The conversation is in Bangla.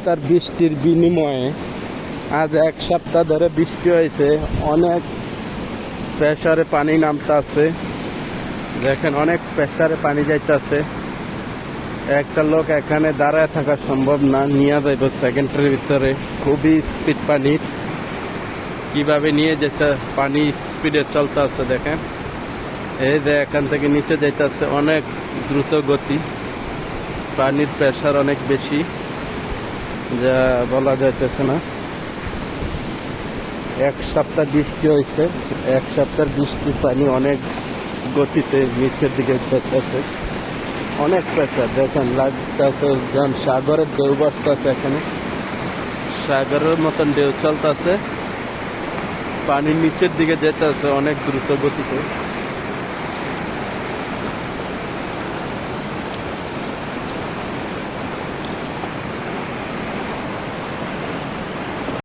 সপ্তাহ বৃষ্টির বিনিময়ে আজ এক সপ্তাহ ধরে বৃষ্টি হয়েছে, অনেক প্রেসারে পানি নামতেছে। দেখেন অনেক প্রেসারে পানি যাইতেছে। একটা লোক এখানে দাঁড়ায় থাকা সম্ভব না, নিয়ে যাইব সেকেন্ডের ভিতরে। খুবই স্পিড পানি, কিভাবে নিয়ে যেতে পানি স্পিডে চলতেছে দেখেন। এই যে এখান থেকে নিচে যাইতেছে অনেক দ্রুত গতি, পানির প্রেসার অনেক বেশি, যা বলা যাইতেছে না। এক সপ্তাহ বৃষ্টি হয়েছে, এক সপ্তাহ বৃষ্টির পানি অনেক গতিতে নিচের দিকে যাইতেছে, অনেক প্রেসার দেখেন লাগতেছে, যেমন সাগরের ঢেউ বসতেছে। এখানে সাগরের মতন ঢেউ চলতেছে, পানি নিচের দিকে যেতেছে অনেক দ্রুত গতিতে।